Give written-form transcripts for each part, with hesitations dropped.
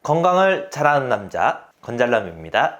건강을 잘하는 남자 건잘남입니다.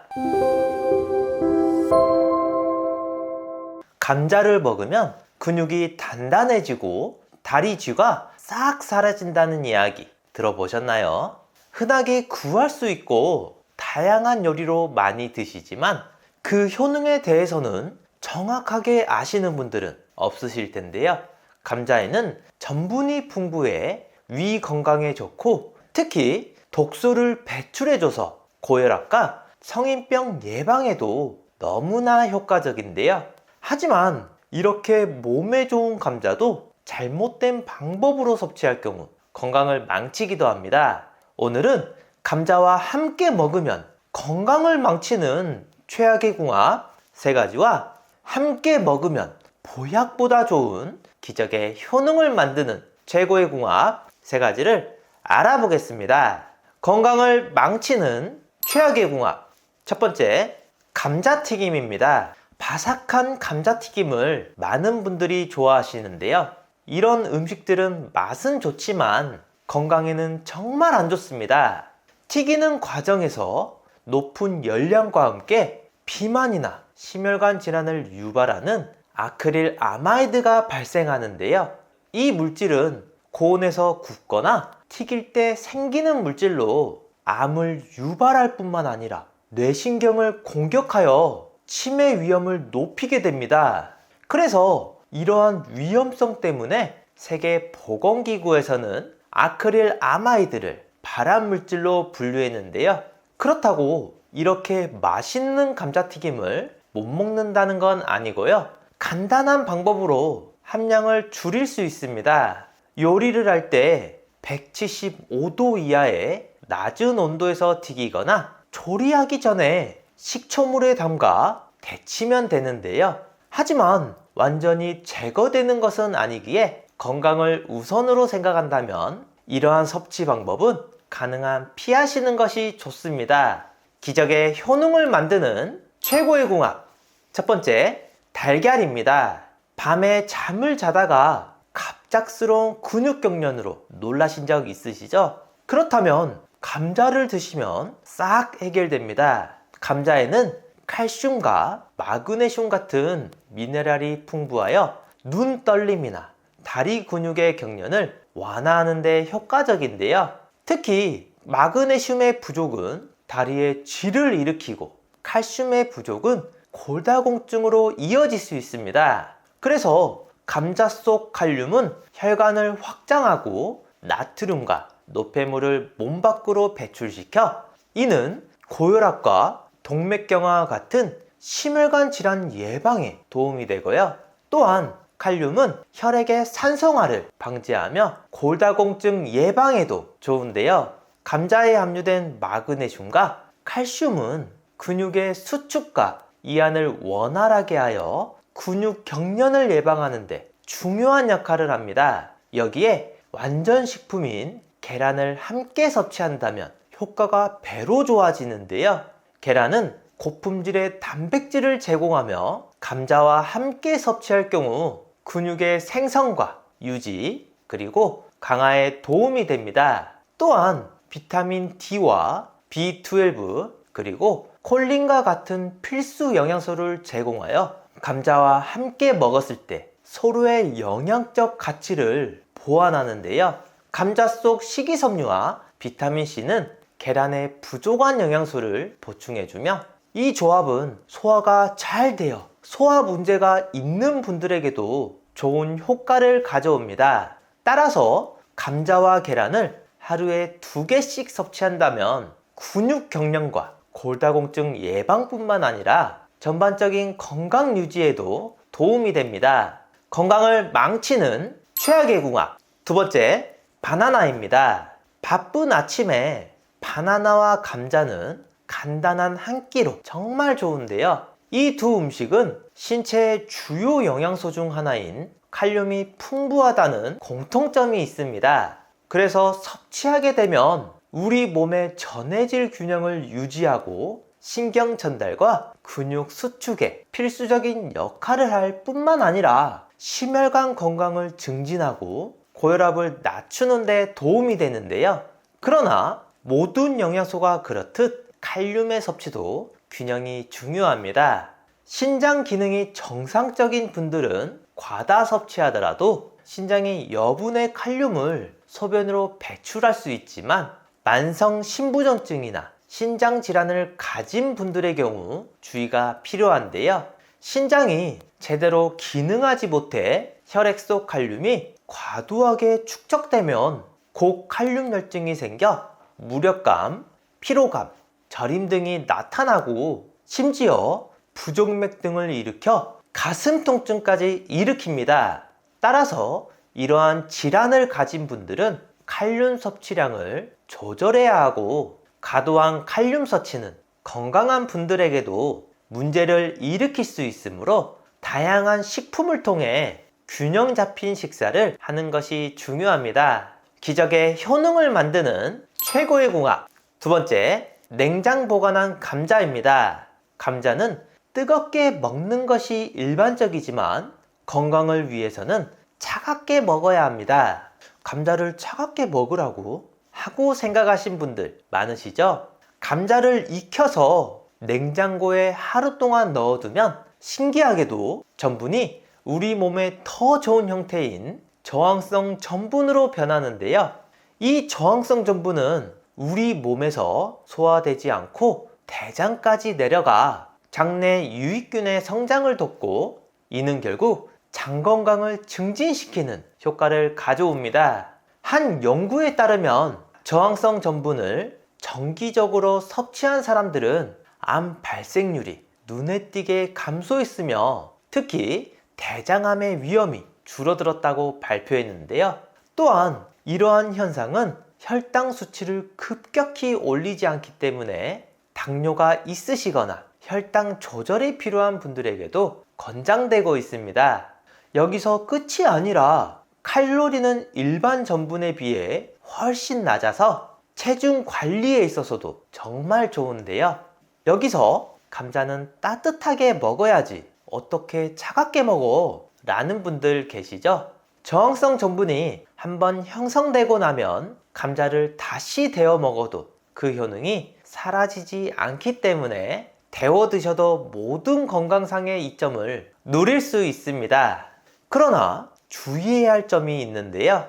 감자를 먹으면 근육이 단단해지고 다리 쥐가 싹 사라진다는 이야기 들어보셨나요? 흔하게 구할 수 있고 다양한 요리로 많이 드시지만 그 효능에 대해서는 정확하게 아시는 분들은 없으실 텐데요. 감자에는 전분이 풍부해 위 건강에 좋고 특히 독소를 배출해줘서 고혈압과 성인병 예방에도 너무나 효과적인데요. 하지만 이렇게 몸에 좋은 감자도 잘못된 방법으로 섭취할 경우 건강을 망치기도 합니다. 오늘은 감자와 함께 먹으면 건강을 망치는 최악의 궁합 3가지와 함께 먹으면 보약보다 좋은 기적의 효능을 만드는 최고의 궁합 3가지를 알아보겠습니다. 건강을 망치는 최악의 궁합 첫 번째, 감자튀김입니다. 바삭한 감자튀김을 많은 분들이 좋아하시는데요. 이런 음식들은 맛은 좋지만 건강에는 정말 안 좋습니다. 튀기는 과정에서 높은 열량과 함께 비만이나 심혈관 질환을 유발하는 아크릴 아마이드가 발생하는데요. 이 물질은 고온에서 굽거나 튀길 때 생기는 물질로 암을 유발할 뿐만 아니라 뇌신경을 공격하여 치매 위험을 높이게 됩니다. 그래서 이러한 위험성 때문에 세계보건기구에서는 아크릴 아마이드를 발암물질로 분류했는데요. 그렇다고 이렇게 맛있는 감자튀김을 못 먹는다는 건 아니고요. 간단한 방법으로 함량을 줄일 수 있습니다. 요리를 할 때 175도 이하의 낮은 온도에서 튀기거나 조리하기 전에 식초물에 담가 데치면 되는데요. 하지만 완전히 제거되는 것은 아니기에 건강을 우선으로 생각한다면 이러한 섭취 방법은 가능한 피하시는 것이 좋습니다. 기적의 효능을 만드는 최고의 궁합 첫 번째, 달걀입니다. 밤에 잠을 자다가 갑작스러운 근육경련으로 놀라신 적 있으시죠? 그렇다면 감자를 드시면 싹 해결됩니다. 감자에는 칼슘과 마그네슘 같은 미네랄이 풍부하여 눈 떨림이나 다리 근육의 경련을 완화하는 데 효과적인데요. 특히 마그네슘의 부족은 다리에 쥐를 일으키고 칼슘의 부족은 골다공증으로 이어질 수 있습니다. 그래서 감자 속 칼륨은 혈관을 확장하고 나트륨과 노폐물을 몸 밖으로 배출시켜 이는 고혈압과 동맥경화와 같은 심혈관 질환 예방에 도움이 되고요. 또한 칼륨은 혈액의 산성화를 방지하며 골다공증 예방에도 좋은데요. 감자에 함유된 마그네슘과 칼슘은 근육의 수축과 이완을 원활하게 하여 근육 경련을 예방하는 데 중요한 역할을 합니다. 여기에 완전식품인 계란을 함께 섭취한다면 효과가 배로 좋아지는데요. 계란은 고품질의 단백질을 제공하며 감자와 함께 섭취할 경우 근육의 생성과 유지 그리고 강화에 도움이 됩니다. 또한 비타민 D와 B12 그리고 콜린과 같은 필수 영양소를 제공하여 감자와 함께 먹었을 때 서로의 영양적 가치를 보완하는데요. 감자 속 식이섬유와 비타민C는 계란의 부족한 영양소를 보충해주며 이 조합은 소화가 잘 되어 소화 문제가 있는 분들에게도 좋은 효과를 가져옵니다. 따라서 감자와 계란을 하루에 2개씩 섭취한다면 근육 경련과 골다공증 예방뿐만 아니라 전반적인 건강 유지에도 도움이 됩니다. 건강을 망치는 최악의 궁합 두 번째, 바나나입니다. 바쁜 아침에 바나나와 감자는 간단한 한 끼로 정말 좋은데요. 이 두 음식은 신체의 주요 영양소 중 하나인 칼륨이 풍부하다는 공통점이 있습니다. 그래서 섭취하게 되면 우리 몸의 전해질 균형을 유지하고 신경 전달과 근육 수축에 필수적인 역할을 할 뿐만 아니라 심혈관 건강을 증진하고 고혈압을 낮추는 데 도움이 되는데요. 그러나 모든 영양소가 그렇듯 칼륨의 섭취도 균형이 중요합니다. 신장 기능이 정상적인 분들은 과다 섭취하더라도 신장이 여분의 칼륨을 소변으로 배출할 수 있지만 만성 신부전증이나 신장 질환을 가진 분들의 경우 주의가 필요한데요. 신장이 제대로 기능하지 못해 혈액 속 칼륨이 과도하게 축적되면 고칼륨혈증이 생겨 무력감, 피로감, 저림 등이 나타나고 심지어 부종맥 등을 일으켜 가슴 통증까지 일으킵니다. 따라서 이러한 질환을 가진 분들은 칼륨 섭취량을 조절해야 하고 과도한 칼륨 섭취는 건강한 분들에게도 문제를 일으킬 수 있으므로 다양한 식품을 통해 균형 잡힌 식사를 하는 것이 중요합니다. 기적의 효능을 만드는 최고의 궁합. 두 번째, 냉장 보관한 감자입니다. 감자는 뜨겁게 먹는 것이 일반적이지만 건강을 위해서는 차갑게 먹어야 합니다. 감자를 차갑게 먹으라고 하고 생각하신 분들 많으시죠? 감자를 익혀서 냉장고에 하루 동안 넣어두면 신기하게도 전분이 우리 몸에 더 좋은 형태인 저항성 전분으로 변하는데요. 이 저항성 전분은 우리 몸에서 소화되지 않고 대장까지 내려가 장내 유익균의 성장을 돕고 이는 결국 장 건강을 증진시키는 효과를 가져옵니다. 한 연구에 따르면 저항성 전분을 정기적으로 섭취한 사람들은 암 발생률이 눈에 띄게 감소했으며 특히 대장암의 위험이 줄어들었다고 발표했는데요. 또한 이러한 현상은 혈당 수치를 급격히 올리지 않기 때문에 당뇨가 있으시거나 혈당 조절이 필요한 분들에게도 권장되고 있습니다. 여기서 끝이 아니라 칼로리는 일반 전분에 비해 훨씬 낮아서 체중 관리에 있어서도 정말 좋은데요. 여기서 감자는 따뜻하게 먹어야지 어떻게 차갑게 먹어? 라는 분들 계시죠? 저항성 전분이 한번 형성되고 나면 감자를 다시 데워 먹어도 그 효능이 사라지지 않기 때문에 데워 드셔도 모든 건강상의 이점을 누릴 수 있습니다. 그러나 주의해야 할 점이 있는데요.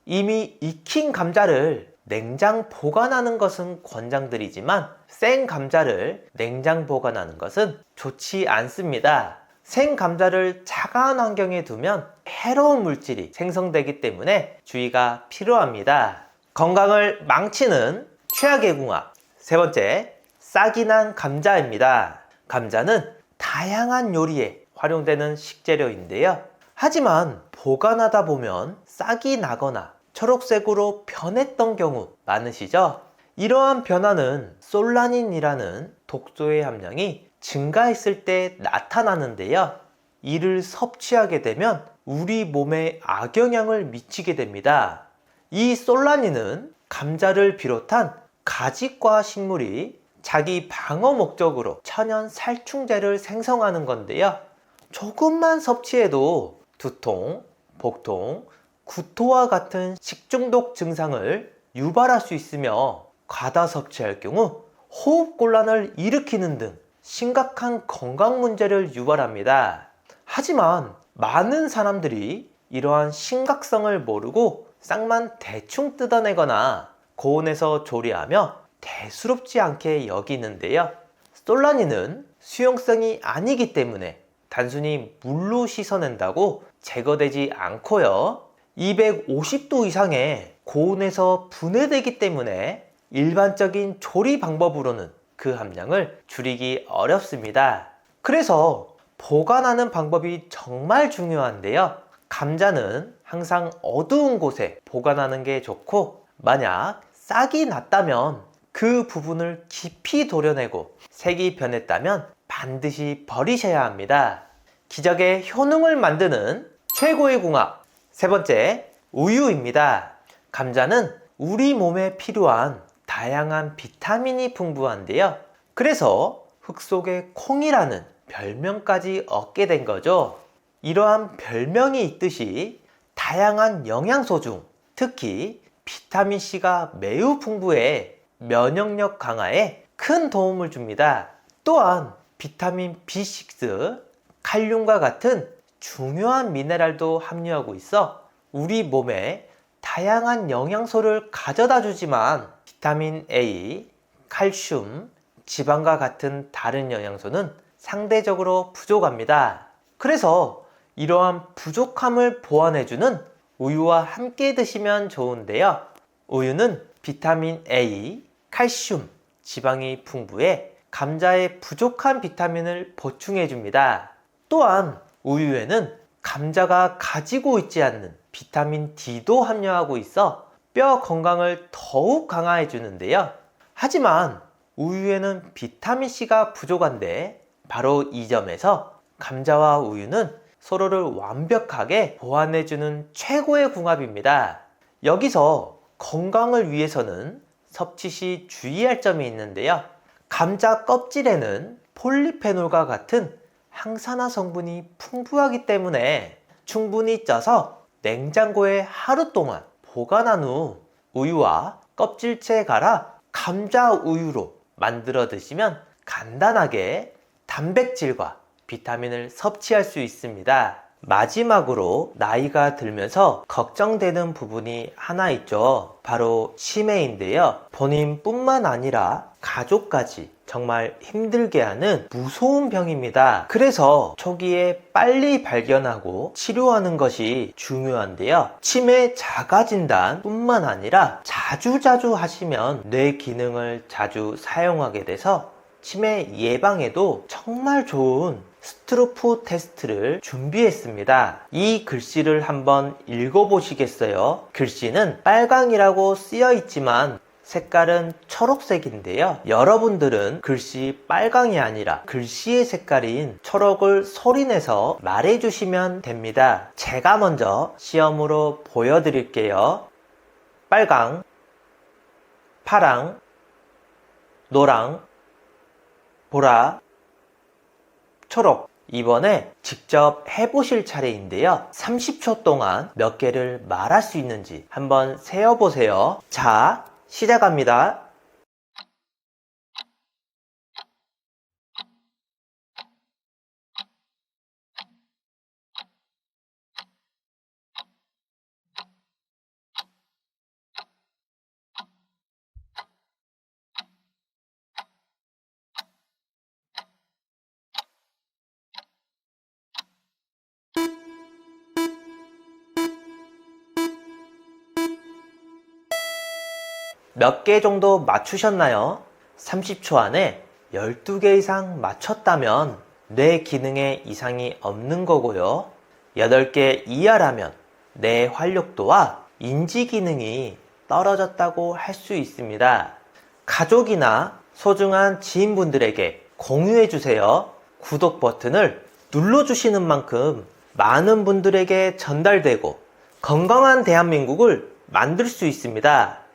이미 익힌 감자를 냉장 보관하는 것은 권장드리지만 생 감자를 냉장 보관하는 것은 좋지 않습니다. 생 감자를 차가운 환경에 두면 해로운 물질이 생성되기 때문에 주의가 필요합니다. 건강을 망치는 최악의 궁합. 세 번째, 싹이 난 감자입니다. 감자는 다양한 요리에 활용되는 식재료인데요. 하지만 보관하다 보면 싹이 나거나 초록색으로 변했던 경우 많으시죠? 이러한 변화는 솔라닌이라는 독소의 함량이 증가했을 때 나타나는데요. 이를 섭취하게 되면 우리 몸에 악영향을 미치게 됩니다. 이 솔라닌은 감자를 비롯한 가지과 식물이 자기 방어 목적으로 천연 살충제를 생성하는 건데요. 조금만 섭취해도 두통, 복통, 구토와 같은 식중독 증상을 유발할 수 있으며 과다 섭취할 경우 호흡곤란을 일으키는 등 심각한 건강 문제를 유발합니다. 하지만 많은 사람들이 이러한 심각성을 모르고 싹만 대충 뜯어내거나 고온에서 조리하며 대수롭지 않게 여기는데요. 솔라닌은 수용성이 아니기 때문에 단순히 물로 씻어낸다고 제거되지 않고요. 250도 이상의 고온에서 분해되기 때문에 일반적인 조리 방법으로는 그 함량을 줄이기 어렵습니다. 그래서 보관하는 방법이 정말 중요한데요. 감자는 항상 어두운 곳에 보관하는 게 좋고 만약 싹이 났다면 그 부분을 깊이 도려내고 색이 변했다면 반드시 버리셔야 합니다. 기적의 효능을 만드는 최고의 궁합. 세 번째, 우유입니다. 감자는 우리 몸에 필요한 다양한 비타민이 풍부한데요. 그래서 흙 속의 콩이라는 별명까지 얻게 된 거죠. 이러한 별명이 있듯이 다양한 영양소 중 특히 비타민C가 매우 풍부해 면역력 강화에 큰 도움을 줍니다. 또한 비타민 B6, 칼륨과 같은 중요한 미네랄도 함유하고 있어 우리 몸에 다양한 영양소를 가져다 주지만 비타민 A, 칼슘, 지방과 같은 다른 영양소는 상대적으로 부족합니다. 그래서 이러한 부족함을 보완해주는 우유와 함께 드시면 좋은데요. 우유는 비타민 A, 칼슘, 지방이 풍부해 감자의 부족한 비타민을 보충해줍니다. 또한 우유에는 감자가 가지고 있지 않는 비타민 D도 함유하고 있어 뼈 건강을 더욱 강화해 주는데요. 하지만 우유에는 비타민 C가 부족한데 바로 이 점에서 감자와 우유는 서로를 완벽하게 보완해 주는 최고의 궁합입니다. 여기서 건강을 위해서는 섭취 시 주의할 점이 있는데요. 감자 껍질에는 폴리페놀과 같은 항산화 성분이 풍부하기 때문에 충분히 쪄서 냉장고에 하루 동안 보관한 후 우유와 껍질째 갈아 감자 우유로 만들어 드시면 간단하게 단백질과 비타민을 섭취할 수 있습니다. 마지막으로 나이가 들면서 걱정되는 부분이 하나 있죠. 바로 치매인데요. 본인뿐만 아니라 가족까지 정말 힘들게 하는 무서운 병입니다. 그래서 초기에 빨리 발견하고 치료하는 것이 중요한데요. 치매 자가진단 뿐만 아니라 자주자주 하시면 뇌 기능을 자주 사용하게 돼서 치매 예방에도 정말 좋은 스트로프 테스트를 준비했습니다. 이 글씨를 한번 읽어보시겠어요? 글씨는 빨강이라고 쓰여 있지만 색깔은 초록색인데요. 여러분들은 글씨 빨강이 아니라 글씨의 색깔인 초록을 소리내서 말해주시면 됩니다. 제가 먼저 시험으로 보여드릴게요. 빨강, 파랑, 노랑, 보라, 초록. 이번에 직접 해보실 차례인데요. 30초 동안 몇 개를 말할 수 있는지 한번 세어보세요. 자, 시작합니다. 몇 개 정도 맞추셨나요? 30초 안에 12개 이상 맞췄다면 뇌 기능에 이상이 없는 거고요. 8개 이하라면 뇌 활력도와 인지 기능이 떨어졌다고 할 수 있습니다. 가족이나 소중한 지인분들에게 공유해 주세요. 구독 버튼을 눌러주시는 만큼 많은 분들에게 전달되고 건강한 대한민국을 만들 수 있습니다.